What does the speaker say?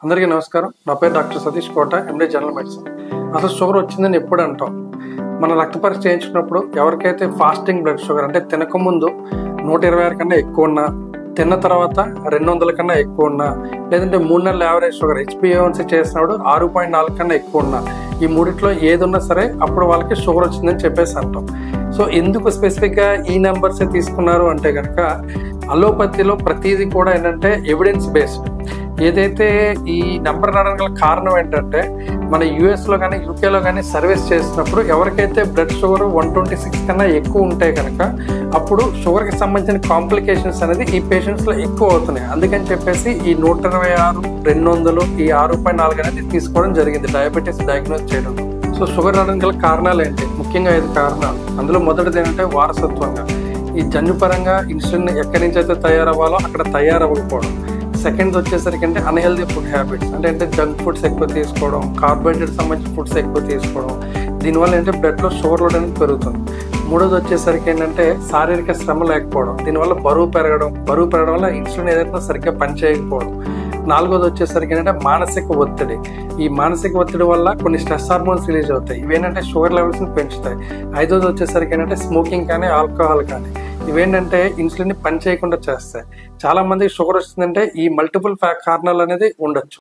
అందరికీ నమస్కారం. నా పేరు డాక్టర్ సతీష్ కోట, ఎండి జనరల్ మెడిసిన్. అసలు షుగర్ వచ్చిందని ఎప్పుడు అంటాం? మన రక్త పరీక్ష చేయించుకున్నప్పుడు ఎవరికైతే ఫాస్టింగ్ బ్లడ్ షుగర్ అంటే తినకముందు 126 కన్నా ఎక్కువ ఉన్నా, తిన్న తర్వాత 200 కన్నా ఎక్కువ ఉన్నా, లేదంటే 3 నెలల యావరేజ్ షుగర్ HbA1c చేసినప్పుడు 6.4 కన్నా ఎక్కువ ఉన్నా, ఈ మూడిట్లో ఏది ఉన్నా సరే అప్పుడు వాళ్ళకి షుగర్ వచ్చిందని చెప్పేసి అంటాం. సో ఎందుకు స్పెసిఫిక్గా ఈ నెంబర్సే తీసుకున్నారు అంటే కనుక అలోపతిలో ప్రతిదీ కూడా ఏంటంటే ఎవిడెన్స్ బేస్డ్. ఏదైతే ఈ నెంబర్ రావడానికి గల కారణం ఏంటంటే మన యూఎస్లో కానీ యూకేలో కానీ సర్వీస్ చేసినప్పుడు ఎవరికైతే బ్లడ్ షుగర్ 126 కన్నా ఎక్కువ ఉంటే కనుక అప్పుడు షుగర్కి సంబంధించిన కాంప్లికేషన్స్ అనేది ఈ పేషెంట్స్లో ఎక్కువ అవుతున్నాయి. అందుకని చెప్పేసి ఈ 126, 200, ఈ 6.4 అనేది తీసుకోవడం జరిగింది డయాబెటీస్ డయాగ్నోస్ చేయడం. సో షుగర్ రావడానికి గల కారణాలు ఏంటి? ముఖ్యంగా 5 కారణాలు. అందులో మొదటిది ఏంటంటే వారసత్వంగా ఈ జన్యుపరంగా ఇన్సులిన్ ఎక్కడి నుంచి అయితే తయారవ్వాలో అక్కడ తయారవ్వకపోవడం. సెకండ్ వచ్చేసరికి అంటే అన్హెల్దీ ఫుడ్ హ్యాబిట్స్, అంటే జంక్ ఫుడ్స్ ఎక్కువ తీసుకోవడం, కార్బోహైడ్రేట్ సంబంధించిన ఫుడ్స్ ఎక్కువ తీసుకోవడం, దీనివల్ల ఏంటంటే బ్లడ్లో షుగర్ లోడ్ అనేది పెరుగుతుంది. మూడోది వచ్చేసరికి ఏంటంటే శారీరక శ్రమ లేకపోవడం, దీనివల్ల బరువు పెరగడం వల్ల ఇన్సులిన్ ఏదైతే సరిగ్గా పనిచేయకపోవడం. నాలుగోది వచ్చేసరికి ఏంటంటే మానసిక ఒత్తిడి. ఈ మానసిక ఒత్తిడి వల్ల కొన్ని స్ట్రెస్ హార్మోన్స్ రిలీజ్ అవుతాయి, ఇవేంటంటే షుగర్ లెవెల్స్ని పెంచుతాయి. ఐదోది వచ్చేసరికి ఏంటంటే స్మోకింగ్ కానీ ఆల్కహాల్ కానీ, ఇవేంటంటే ఇన్సులిన్ పని చేయకుండా చేస్తాయి. చాలా మందికి షుగర్ వస్తుందంటే ఈ మల్టిపుల్ కారణాలు అనేది ఉండొచ్చు.